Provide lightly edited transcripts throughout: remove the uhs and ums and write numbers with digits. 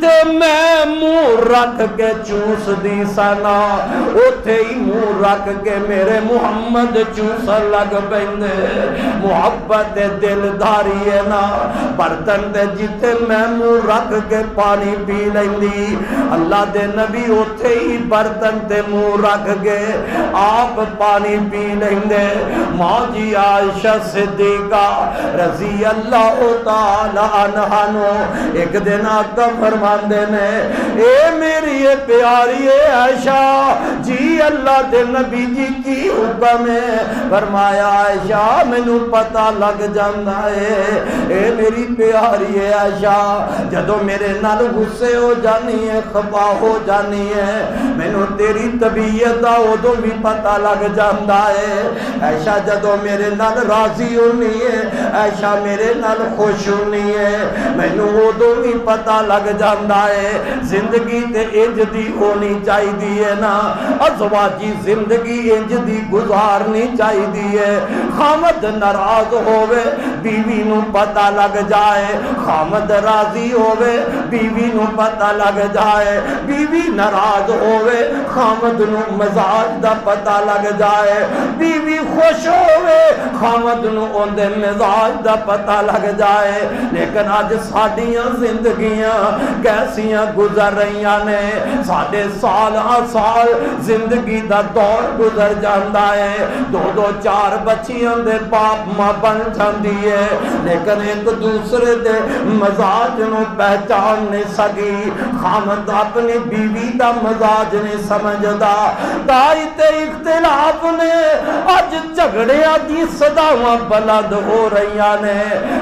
جتے میں منہ رکھ کے چوس دی سنا اوتھے ہی منہ رکھ کے میرے محمد چوس لگ پیندے محبت دلداری ہے نا برتن دے جتے میں منہ رکھ کے پانی پی لیندی اللہ دے نبی اوتھے ہی برتن تے منہ رکھ کے آپ پانی پی لیندے ماں جی عائشہ صدیقہ رضی اللہ تعالی عنہا نو ایک دن آقا فرماندے نے اے میری پیاری عائشہ جی اللہ دے نبی جی کی حکم ہے فرمایا عائشہ مینوں پتہ لگ جاندا ہے اے میری پیاری عائشہ جدوں میرے نال غصے ہو جانی ہے خفا ہو جانی ہے مینوں تیری طبیعت دا اودوں بھی پتہ لگ جاندا ہے عائشہ جدوں میرے نال راضی ہونی ہے عائشہ میرے نال خوش ہونی ہے مینوں اودوں بھی پتہ لگ جاندا ہے زندگی تے انج دی ہونی چاہیدی ہے نا ازواجی زندگی انج دی گزارنی چاہیدی ہے خامد ناراض ہووے بیوی نو پتہ لگ جائے خامد راضی ہووے بیوی نو پتہ لگ جائے بیوی ناراض ہووے خامد نو مزاج دا پتہ لگ جائے بیوی خوش ہووے خامد نو اوندے مزاج دا پتہ لگ جائے لیکن آج ساڈیاں زندگیاں کیسیاں گزر رہیاں نے ساڈے سال سال زندگی دا دور گزر جاندا ہے دو دو چار بچیاں دے باپ ماں بن جاندی ہے لیکن ایک دوسرے دے مزاج نو پہچان نہیں سکی خامد اپنی بیوی دا مزاج نہیں سمجھدا دائی تے اختلاف نے اج جھگڑیاں دی صداواں بلند ہو رہیاں نے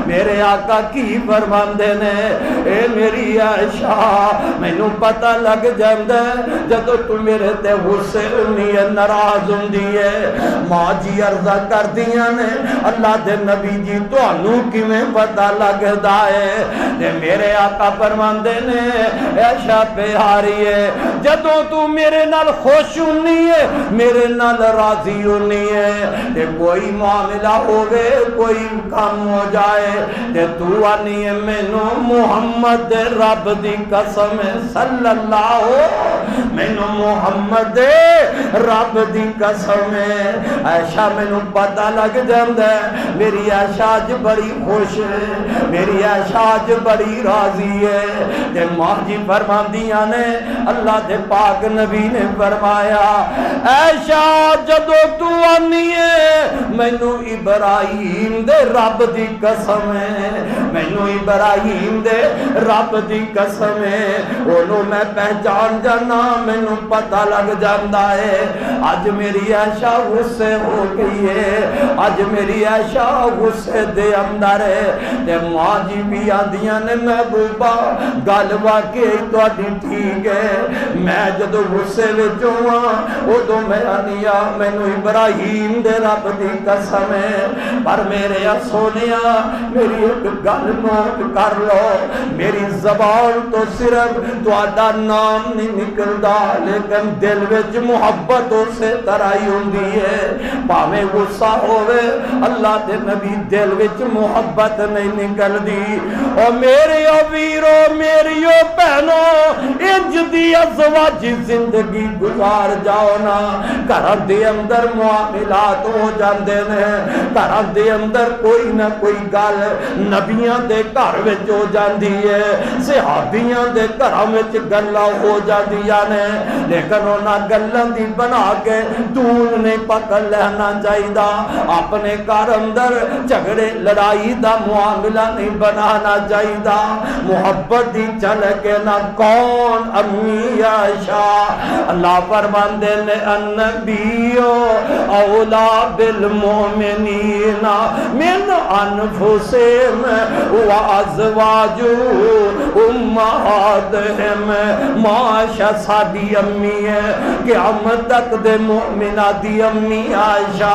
میرے آقا کی فرماندے نے اے میری عائشہ مینوں پتہ لگ جاندا جدوں تو میرے تے غصے ہونی ہے ناراض ہوندی ہے ماں جی عرضہ کردیاں نے اللہ دے نبی جی تانوں کیویں پتہ لگدا ہے تے میرے آقا فرماندے نے عائشہ پیاری ہے جدوں تو میرے نال خوش ہونی ہے میرے نال راضی ہونی ہے تے کوئی معاملہ ہوے کوئی کام ہو جائے تے تو آنی ہے مینوں محمد رب دی قسم صلی اللہ مینوں محمد رب دی قسم عائشہ مینوں پتہ لگ جاندا ہے میری عائشہ اج بڑی خوش ہے میری عائشہ اج بڑی راضی ہے تے ماں جی فرماندیاں نے اللہ دے پاک نبی نے فرمایا عائشہ جدوں تو آنی ہے مینوں ابراہیم دے رب دی قسم ہے مینوں ابراہیم دے رب دی قسم ہے اونوں میں پہچان جانا مینوں پتہ لگ جاندا ہے اج میری عائشہ غصے ہو گئی ہے اج میری عائشہ غصے دے اندر ہے تے ماں جی بھی آندیاں نے محبوبہ گل واقعی تہاڈی ٹھیک ہے میں جدوں غصے وچ ہاں اودوں میں آنیا مینوں ابراہیم دے رب دی قسم ہے پر میرے سونیا میری ایک گل نوٹ کر لو میری زبان تو صرف تہاڈا نام نہیں نکلدا لیکن دل وچ محبت اسے طرح ہی ہوندی ہے بھاویں غصہ ہوے اللہ دے نبی دل وچ محبت نہیں نکلدی او میرے ویرو میری بہنو انج دی ازواجی زندگی گزار جاؤ نا گھر دے اندر معاملات ہو جاندے نے گھر دے اندر کوئی نہ کوئی گل نبیاں دے گھر وچ ہو جاندی ہے صحابیاں دے گھراں وچ گلاں ہو جاندیاں نے لیکن انہاں گلاں دی بنا کے دون نہیں پکڑ لینا چاہیدا اپنے گھر اندر جھگڑے لڑائی دا معاملہ نہیں بنانا چاہیدا محبت دی چل کے نہ کون امی عائشہ اللہ فرماندے نے النبی اولا بالمؤمنین من انفسہم وازواج امہاتہم معاشہ ساڈی امی ہے قیامت تک دے مومنہ دی امی عائشہ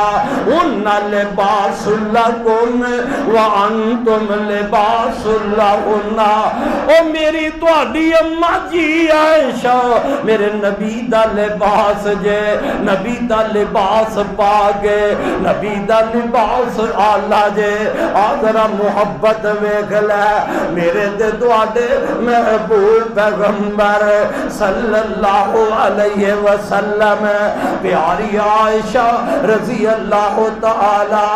انہا لباس لکم وانتم لباس لہن او میری تہاڈی اماں جی عائشہ میرے نبی دا لباس جے، نبی دا لباس پا کے نبی دا لباس آلہ جے، آذرا محبت ویکھ لے میرے دے دعاڈے محبوب پیغمبر صلی اللہ علیہ وسلم پیاری عائشہ رضی اللہ تعالی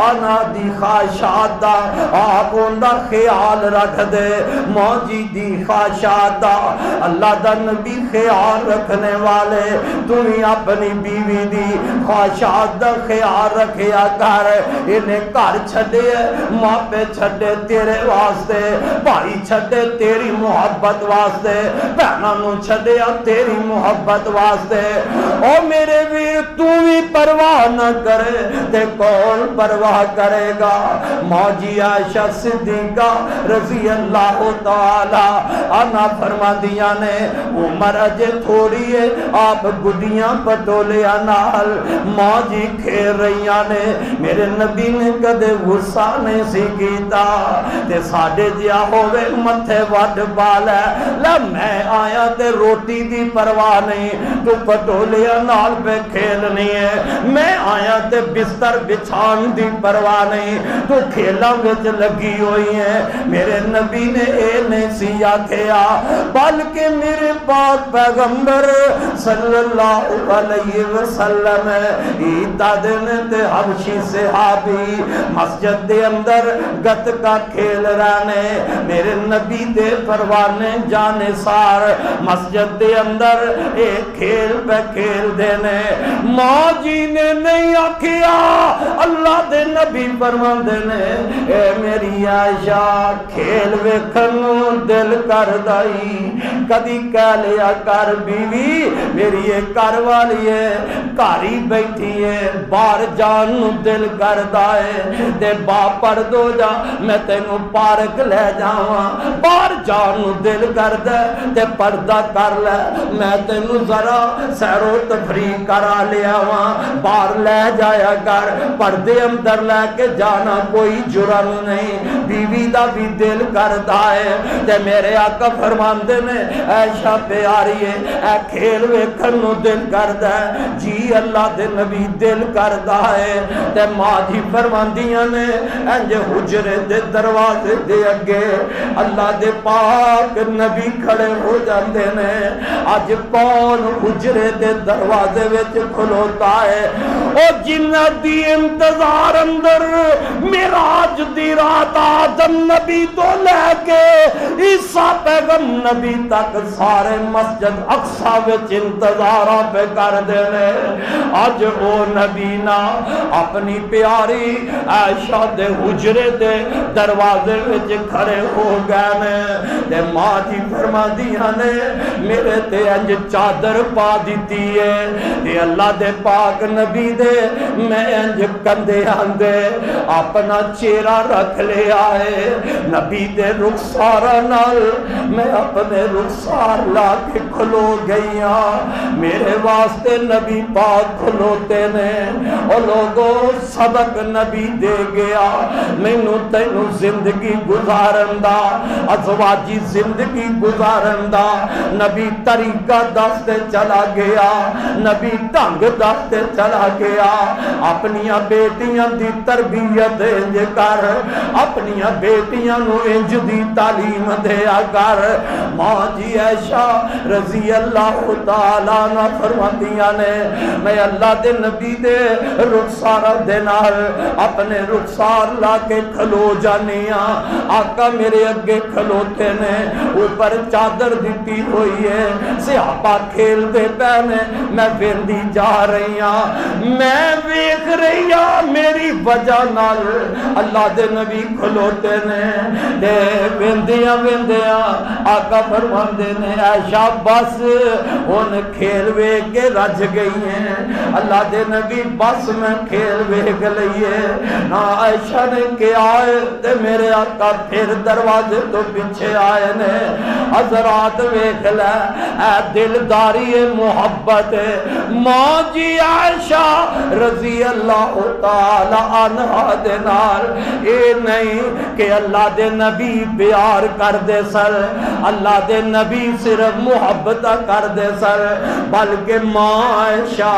عنہ دی خواہشات دا آپ اوندا خیال رکھ دے، موجی دی خواہشات دا اللہ دا نبی خیال رکھنے والے، تو ہی اپنی بیوی دی خواہشات دا خیال رکھیا کر، انہیں گھر چھڈے ماپے چھڈے تیرے واسطے، بھائی چھڈے تیری محبت واسطے، بہناں نوں چھڈیا تیری محبت واسطے، او میرے ویر تو بھی پرواہ نہ کرے تے کون پرواہ کرے گا؟ موجی عائشہ صدیقہ رضی اللہ تعالی عنہ فرما دیا نے عمر اجے تھوڑی ہے آپ گڈیاں پٹولیاں نال موجی کھیل رہیاں نے، میرے نبی نے کدے غصہ نہیں سی کیتا تے ساڈے جیا ہووے متھے وڈ بال ہے لا میں آیا تے روٹی دی پرواہ نہیں، تو پٹولیاں نال پہ کھیلنی ہے، میں آیا تے بستر بچھان دی پرواہ نہیں، تو کھیلاں وچ لگی ہوئی ہے۔ میرے نبی نے اے نہیں سی آکھیا بلکہ میرے پاک پیغمبر صلی اللہ علیہ وسلم عیدہ دن تے حبشی صحابی مسجد دے اندر گتکا کھیل رہنے، میرے نبی دے پروانے جانے سار مسجد دے اندر ایک کھیل پہ کھیل دینے، ماں جی نے نہیں آکھیا اللہ دے نبی فرمان دینے اے میری عائشہ کھیل ویکھن دل کر دائی، کدی کہہ لیا کر بیوی میری یہ گھر والی ہے گھاری بیٹھی ہے باہر جان نو دل کر دائے تے با پڑ دو جا میں تینوں پارک لے جاواں، باہر جان نو دل کر دے تے پردہ کر لے میں تینوں ذرا سیر و تفریح کرا لیا وہاں، باہر لے جایا کر پردے اندر لے کے جانا کوئی جرم نہیں، بیوی دا بھی دل کردا ہے تے میرے آقا فرماندے نے عائشہ پیاری ہے اے کھیل ویکھن نو دل کردا ہے، جی اللہ دے نبی دل کردا ہے تے ماں جی فرماندیاں نے انج حجرے دے دروازے دے اگے اللہ دے پاک نبی کھڑے ہو جاندے نے، اج کون حجرے دے دروازے وچ کھلوتا ہے او جنت دی انتظار اندر معراج دی رات آدم نبی تو لے کے عیسیٰ پیغم نبی تک سارے مسجد اقصی وچ انتظاراں پہ کر دینے، اج او نبی نا اپنی پیاری عائشہ دے حجرے دے دروازے وچ کھڑے ہو گئے نے تے ماں جی فرما دیا نے میرے تے انج چادر پا دیتی ہے تے اللہ دے پاک نبی دے میں انج کندے آندے اپنا چہرہ رکھ لیا ہے، نبی دے رخسارہ نال میں اپنے رخسار لا کے کھلو گئیاں، میرے واسطے نبی پاک کھلوتے نے، اور لوگوں سبق نبی دے گیا مینوں تینوں زندگی گزارندہ ازواجی زندگی گزارندہ نبی طریقہ دستے چلا گیا، نبی ڈھنگ دستے چلا گیا، اپنیاں بیٹیاں دی تربیت انج کر، اپنیاں بیٹیاں نو انج دی تعلیم دیا کر، ماں جی عائشہ رضی اللہ تعالیٰ عنہ فرماندیاں نے میں اللہ دے نبی دے رخسار دے نال اپنے رخسار لا کے کھلو جانیاں، آقا میرے اگے کھلوتے نے، اوپر چادر دیتی ہوئی ہے، صحابہ کھیل دے پہنے میں ویندی جا رہی ہاں، میں ویکھ رہی ہاں میری وجہ نال اللہ دے نبی کھلوتے نے دے ویندیاں ویندیاں آقا فرماندے نے عائشہ بس ان کھیل ویکھ کے رج گئی ہیں، اللہ دے نبی بس میں کھیل ویکھ لئیے نا، عائشہ نے کیا آئے تے میرے آقا پھر دروازے تو پیچھے آئے نے، حضرات ویکھ لے اے دلداری محبت ماں جی عائشہ رضی اللہ تعالی عنہ دے نال اے نہیں کہ اللہ دے نبی پیار کر دے سر، اللہ دے نبی صرف محبت کر دے سر، بلکہ ماں عائشہ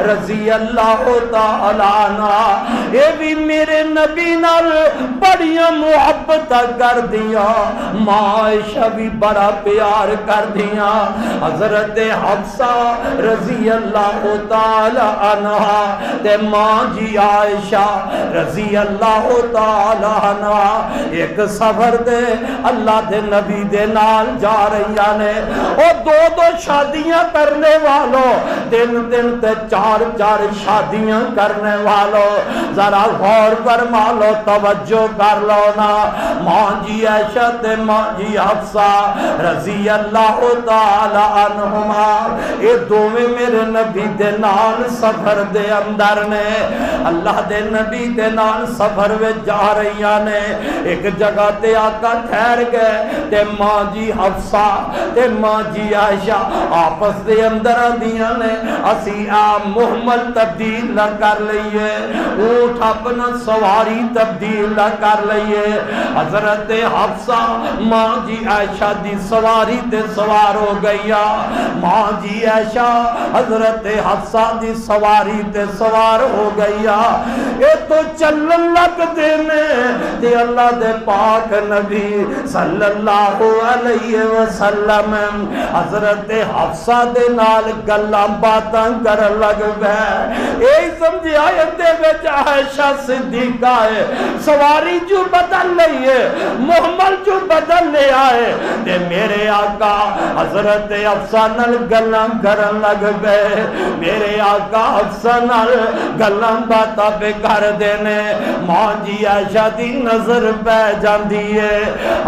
رضی اللہ تعالی عنہ اے بھی میرے نبی نال بڑیاں محبت کر دیا، ماں عائشہ بھی بڑا پیار کر دیا۔ حضرت حفصہ رضی اللہ تعالی عنہ تے ماں جی عائشہ رضی اللہ تعالی عنہ ایک سفر دے اللہ دے نبی دے نال جا رہی نے، اور دو شادیاں کرنے والوں، تین تے چار شادیاں کرنے والوں، ذرا غور فرما لو، توجہ کر لو نا۔ ماں جی عائشہ تے ماں جی حفصہ رضی اللہ تعالی عنہما اے دوویں میرے نبی دے نال سفر دے اندر نے، اللہ دے نبی دے نال سفر وچ جا رہی نے۔ ایک جگہ تے آقا ٹھہر گئے تے ماں جی حفصہ تے ماں جی عائشہ آپس دے اندر آندیاں نے، اسی محمل تبدیل نہ کر لئیے، اونٹ اپنا سواری تبدیل نہ کر لئیے۔ حضرت حفصہ ماں جی عائشہ دی سواری تے سوار ہو گیا، ماں جی عائشہ حضرت حفصہ دی سواری تے سوار ہو گیا۔ اے تو چلن لگ دینے تے اللہ دے پاک نبی صلی اللہ علیہ وسلم حضرت حفصہ دے نال گلاں باتاں کر لگ گئے۔ اے سمجھے آیت دے وچ عائشہ صدیقہ ہے، سواری جو بدل لئی ہے، محمل جو بدل لے آئے تے میرے آقا حضرت حفصہ نال گلاں کرن لگ گئے، میرے آقا حفصہ نال گلاں باتاں پہ کر دینے۔ ماں جی عائشہ دی نظر پہ جاندی ہے،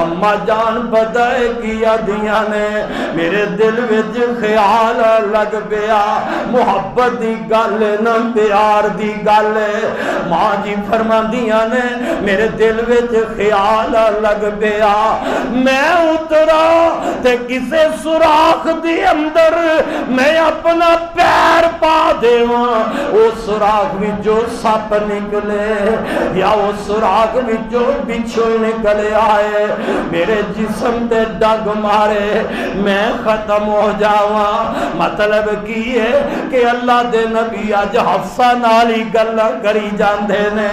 اماں جان پتہ ہے کیا دیاں نے، میرے دل وچ خیال لگ پیا، محبت دی گل نہ پیار دی گل ہے۔ ماں جی فرماندیاں نے میرے دل وچ خیال لگ پیا، میں اترا تے کسے سوراخ دی اندر میں اپنا پیر پا دیواں، او سوراخ وچوں سپ نکلے یا او سوراخ وچوں بچھو نکلے آئے، میرے جسم تے ڈگ مارے میں ختم ہو جاواں۔ مطلب کی ہے کہ اللہ دے نبی اج حفصہ نال ہی گلاں کری جاندے نے،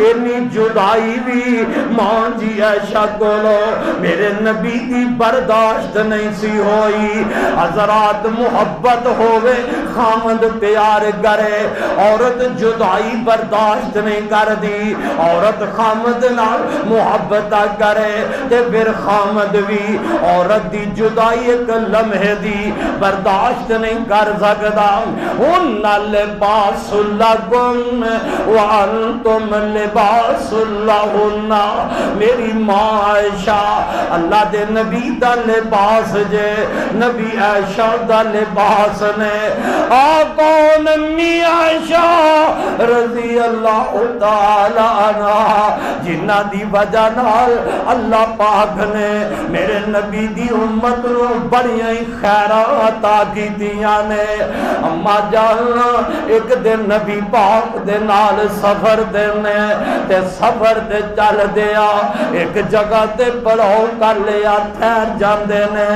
اینی جدائی بھی ماں جی عائشہ کولو میرے نبی دی برداشت نہیں سی ہوئی۔ حضرات محبت ہووے خامد پیار کرے، عورت جدائی برداشت نہیں کر دی، عورت خامد نال محبت کرے تے پھر خامد بھی عورت دی جدائی ایک لمحے دی برداشت نہیں کر سکدا۔ ہن لباس لکم وانتم لباس لہن، میری ماں عائشہ اللہ دے نبی دا لباس جے، نبی عائشہ دا لباس نے۔ آقا امی عائشہ رضی اللہ تعالی عنہ جنہ دی وجہ نال اللہ پاک نے میرے نبی دی امت نو بڑیاں ہی خیرات عطا کیتیاں نے۔ اما جان ایک دن نبی پاک دے نال سفر دینے تے سفر تے چل دیا، ایک جگہ تے پڑاؤ کر لیا، ٹھہر جاندے نے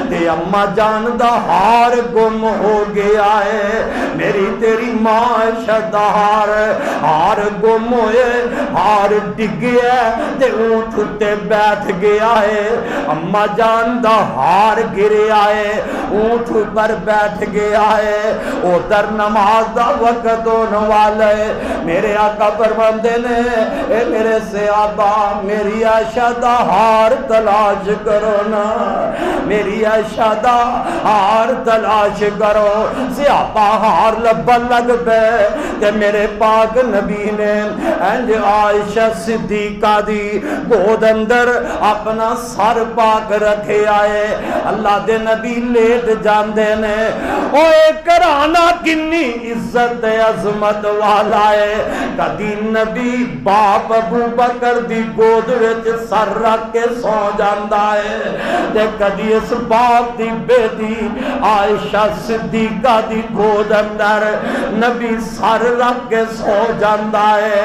تے اما جان دا ہار گم ہو گیا ہے، میری تیری ماں عائشہ دا ہار گم ہوئے، ہار ڈگیا تے اونٹ تے بیٹھ گیا ہے، اما جان دا ہار گریا ہے، اونٹ پر بیٹھ گیا ہے، ادھر نماز دا وقت ہونے والا ہے۔ میرے آقا فرماندے نے اے میرے صحابہ میری عائشہ دا ہار تلاش کرو نا، میری عائشہ دا ہار تلاش کرو۔ صحابہ ہار لبن لگ پے تے میرے پاک نبی نے انج عائشہ صدیقہ دی گود اندر اپنا سر پاک رکھے آئے، اللہ دے نبی لیٹ جاندے نے۔ اوے کرانا کنی عزت عظمت والا ہے، کدی نبی باپ ابو بکر دی گود وچ سر رکھ کے سو جاندا ہے تے کدی اس باپ دی بیٹی عائشہ صدیقہ دی گود اندر نبی سر رکھ کے سو جاندا ہے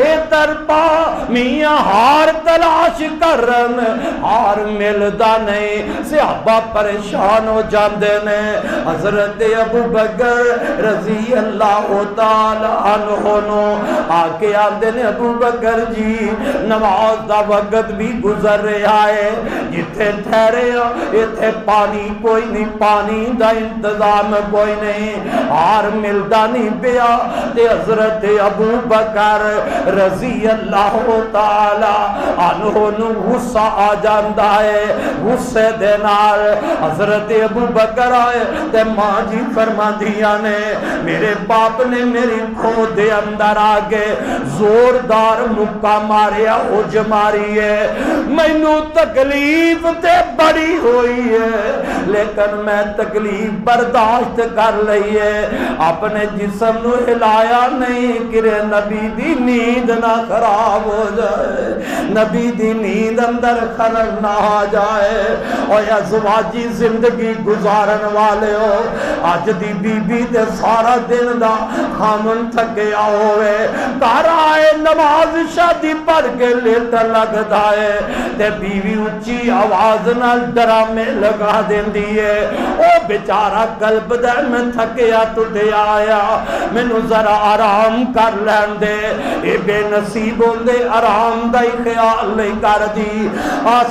ادھر پا میاں ہار تلاش کرن ہار ملدا نہیں صحابہ پریشان ہو جاندے نے حضرت ابو بکر رضی اللہ تعالی عنہ نو آکے آندے نے ابو بکر جی نماز دا وقت بھی گزر رہا ہے جتھے ٹھہرے ہو اتھے پانی کوئی نہیں پانی دا انتظام کوئی نہیں ہار ملدا نہیں پیا تے حضرت ابو بکر رضی اللہ تعالی عنہ نو غصہ آ جاندا ہے غصے دے نال حضرت ابو بکر آئے تے ماں جی فرماندیاں نے میرے باپ نے میری کھود دے اندر آگے زوردار مکہ ماریا ہوج ماری ہے مینوں تکلیف تے بڑی ہوئی ہے لیکن میں تکلیف برداشت کر لئی ہے اپنے جسم نو ہلایا نہیں کہ نبی دی نیند نہ خراب ہو جائے نبی دی نیند اندر خلل نہ آ جائے اور ازواجی زندگی گزارن والے ہو آج دی بی بی تے سارا دن دا خامن تھکیا ہوئے گھر آئے نماز شادی پڑھ کے لیتا لگتا ہے تے بیوی اچھی آواز نال ڈرامے لگا دین دیئے او بیچارہ قلب دے میں تھکیا تو دے آیا میں نو ذرا آرام کر لین دے اے بے نصیب ہوندے آرام دا ہی خیال نہیں کر دی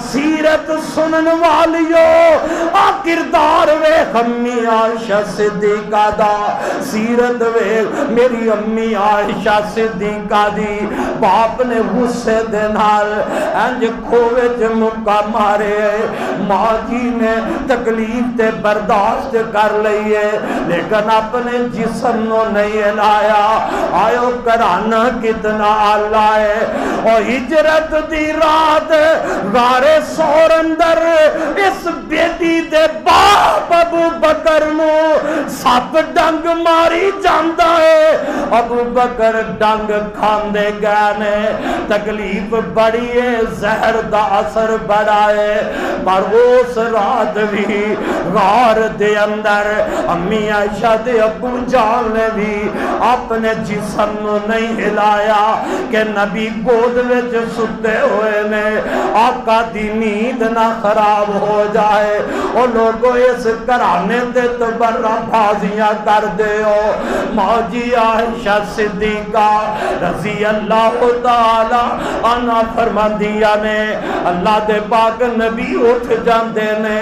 سیرت سنن والیو کردار وے امی عائشہ صدیقہ دا سیرت وے میری امی عائشہ صدیقہ دی باپ نے غصے دے نال انج کھوے چ مکہ مارے ماں جی نے تکلیف تے برداشت کر لئیے لیکن اپنے جسم نو نہیں ہلایا آیو کرانا کتنا اللہ ہے اور ہجرت دی رات غار سور اندر اس بیٹی دے باپ ابو بکر نو سپ ڈنگ ماری جاندا ہے ابو بکر ڈنگ کھاندے گئے نے تکلیف بڑی ہے زہر دا اثر بڑا ہے پر اس رات بھی غار دے اندر امی عائشہ دے ابو جان نے بھی اپنے جسم نو نہیں ہلایا کہ نبی گود وچ ستے ہوئے نے آقا دی نیند نہ خراب ہو جائے اور لوگوں اس گھرانے دے تبرہ بازیاں کر دے ہو ماں جی عائشہ صدیقہ رضی اللہ تعالی عنہ فرماندیاں نے اللہ دے پاک نبی اٹھ جاندے نے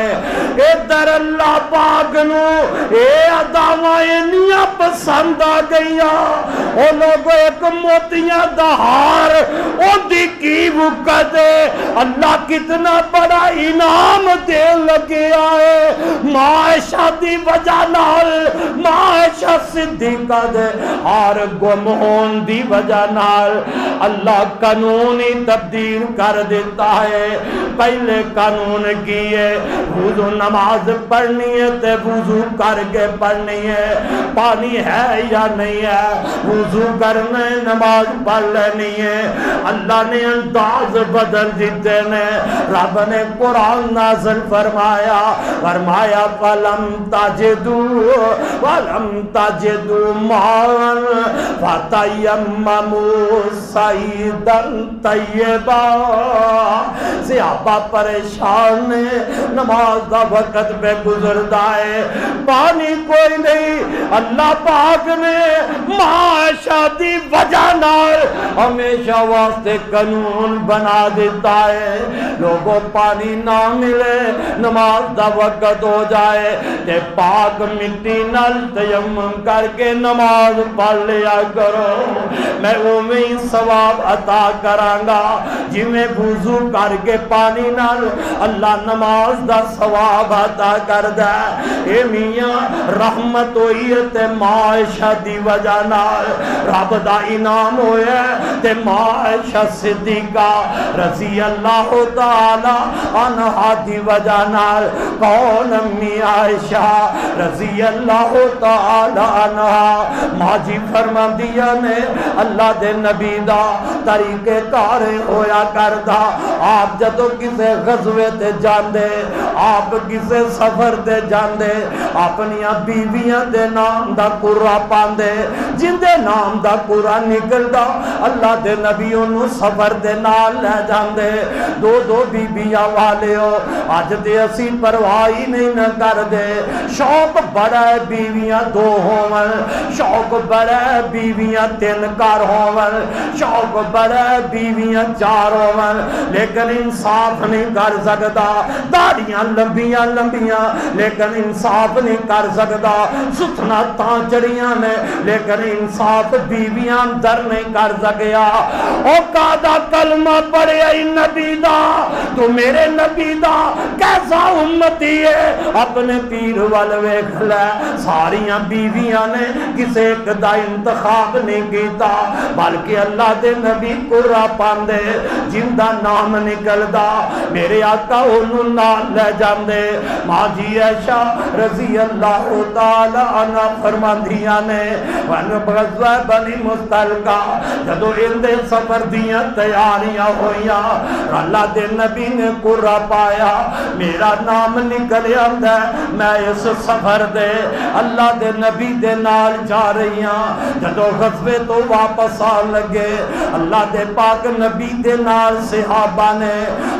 ادھر اللہ پاک نو اے اداواں انیاں پسند آ گئیاں او لوگوں ایک موتیاں دا ہار او دی کی وقت اللہ کتنا بڑا انعام دے لگے آئے معاشہ دی وجہ نال معاشہ صدیقہ دے ہار گم ہون دی وجہ نال اللہ قانونی تبدیل کر دیتا ہے پہلے قانون کی ہے وضو نماز پڑھنی ہے تے وضو کر کے پڑھنی ہے پانی ہے یا نہیں ہے وضو کرنا ہے نماز پڑھ لینی ہے اللہ نے انداز بدل دیتے نے رب نے قرآن نازل فرمایا فَلَمْ تَجِدُوا مَاءً فَتَيَمَّمُوا صَعِيدًا طَيِّبًا صحابہ پریشان نے نماز دا وقت پہ گزردا ہے پانی کوئی نہیں اللہ پاک نے معاشہ دی وجہ نال ہمیشہ واسطے قانون بنا دیتا ہے لوگوں پانی نہ ملے نماز دا وقت ہو جائے تے پاک مٹی نال تیمم کر کے نماز پڑھ لیا کرو میں اوویں ہی ثواب عطا کرانگا جی میں وضو کر کے پانی نال اللہ نماز دا ثواب عطا کر دے اے میاں رحمت ہوئی تے معاشہ دی وجہ نال رب دا انعام ہویا تے معاشہ صدیقہ رضی اللہ تعالی عنہ دی وجہ نال کون امی عائشہ رضی اللہ تعالی عنہ ماں جی فرماندیاں نے اللہ دے نبی دا طریقے کار ہویا کردا آپ جدو کسے غزوے تے جاندے آپ کسے سفر تے جاندے اپنیاں بیویاں دے نام دا قرآن پاندے جن دے نام دا قرآن نکلدا اللہ دے نبی انہوں سفر دے نال لے جاندے دو دو بیویاں والے ہو آج دے اسی پرواہی نہیں نہ کر دے شوق بڑا ہے بیویاں دو ہون شوق بڑا ہے بیویاں تین کار ہون شوق بڑا ہے بیویاں چار ہون لیکن انصاف نہیں کر سکتا داڑیاں لمبیاں لمبیاں لیکن انصاف نہیں کر سکتا ستنا تاں چڑیاں نے لیکن انصاف بیویاں در نہیں کر سکیا او قادہ کلمہ پڑھے ای نبی دا تو میرے نبی دا کیسا امتی ہے اپنے پیر والوے کھلے ساریاں بیویاں نے کسے ایک دا انتخاب نہیں کیتا بلکہ اللہ دے نبی قرآن پاندے جن دا نام نکل دا میرے آقا انہوں نال لے جاندے ماں جی عائشہ رضی اللہ تعالی عنہ فرماندیاں نے ون غزوہ بنی مستلقہ جدو اندے سفر دیاں تیاریاں ہویاں اللہ دے نبی نے قرآن پایا میرا نام نکل آندا میں اس سفر دے اللہ دے نبی دے نال جا رہیاں جدو غزوے تو واپس آن لگے اللہ دے پاک نبی دے نال صحابہ نے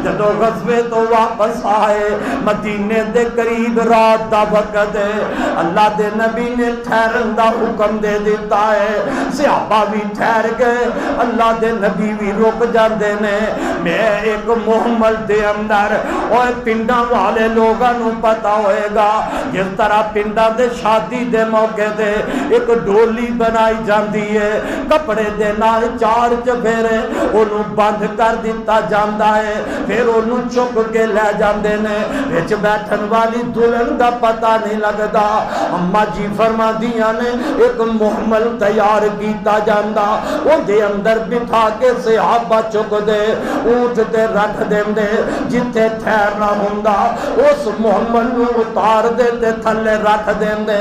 جدو غزوے تو واپس آئے مدینے دے قریب رات دا وقت ہے اللہ دے نبی نے ٹھہرن دا حکم دے دیتا ہے صحابہ بھی ٹھہر گئے اللہ دے نبی بھی رک جاندے نے میں ایک محمل دے اندر اور پنڈا والے لوگاں نو پتا ہوئے گا جس طرح پنڈا دے شادی دے موقع دے ایک ڈولی بنائی جاندی ہے کپڑے دے نال چار چفیرے انہوں بند کر دیتا جاندا ہے پھر انہوں چک کے لے جاندے نے وچ بیٹھن والی دلہن دا پتہ نہیں لگدا اماں جی فرما دیاں نے ایک محمل تیار کیتا جاندا او دے اندر بٹھا کے صحابہ چک دے اونٹ تے رکھ دیندے جتھے ٹھہرنا ہوندا اس محمل نو اتار دے تے تھلے رکھ دیندے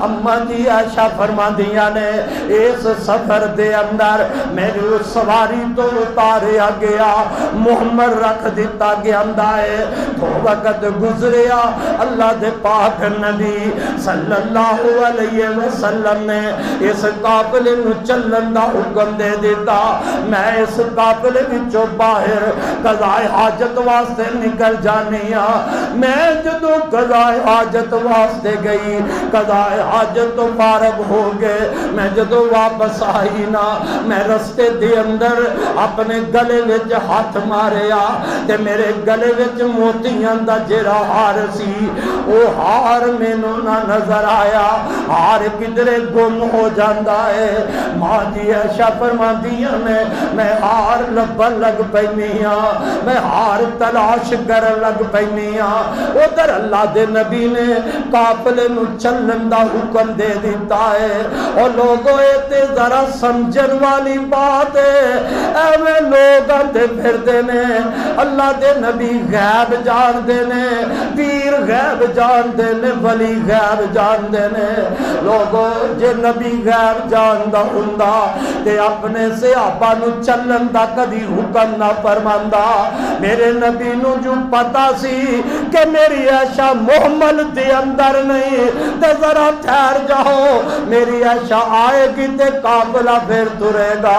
اماں جی عائشہ فرما دیاں نے اس سفر دے اندر میری سواری تو اتاریا گیا محمل رکھ دیتا گیا ہے تو وقت گزریا اللہ دے پاک نبی صلی اللہ علیہ وسلم نے اس قافلے نو چلن دا حکم دے دیتا میں اس قافلے وچوں باہر قضاء حاجت واسطے نکل جانیا میں جدو قضاء حاجت واسطے گئی قضاء حاجت تو فارغ ہو گئے میں جدو واپس آئی نا میں رستے دے اندر اپنے گلے وچ ہاتھ ماریا تے میرے گلے وچ موتیاں دا جڑا ہار سی او ہار مینوں نہ نظر آیا ہار کدھرے گم ہو جاندا ہے ماں جی عائشہ فرماندیاں نے میں ہار لبن لگ پئی ہاں میں ہار تلاش کر لگ پئی ہاں ادھر اللہ دے نبی نے قافلے نو چلن دا حکم دے دیتا ہے اور لوگوں تے ذرا سمجھن والی بات ہے ایویں لوگ آتے پھردے نے اللہ دے نبی غیب جان دے نے پیر غیب جان دے نے ولی غیب جان دے نے لوگوں جے نبی غیب جان دا ہوندا تے اپنے صحابہ نو چلن دا کدی حکم نہ فرماندا میرے نبی نو جو پتا سی کہ میری عائشہ محمل دے اندر نہیں تے ذرا ٹھہر جاؤ میری عائشہ آئے گی تے قافلہ پھر ترے گا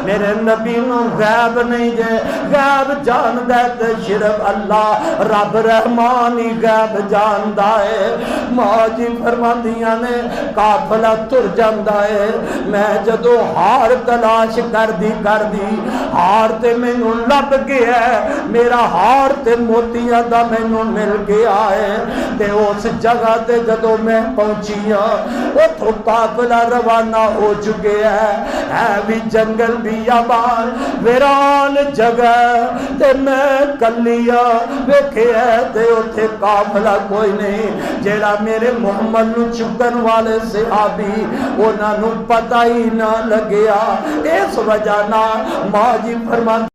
میرے نبی نو غیب نہیں جے غیب جان دے تے صرف اللہ رب رحمان ہی غیب جاندا ہے ماں جی فرماندیاں نے قافلہ تر جاندا ہے میں جدو ہار تلاش کر دی ہار تے مینوں لب گیا ہے میرا ہار تے موتیاں دا مینوں مل گیا ہے تے اس جگہ تے جدو میں پہنچیا اتھوں قافلہ روانہ ہو چکے ہے بھی جنگل بھی آباد ویران جگہ تے میں کلیا ویکھے ہے تے اتھے قافلہ کوئی نہیں جیڑا میرے محمد نو چکن والے صحابی انہاں نو پتہ ہی نہ لگیا اس وجہ نہ ماں جی فرمان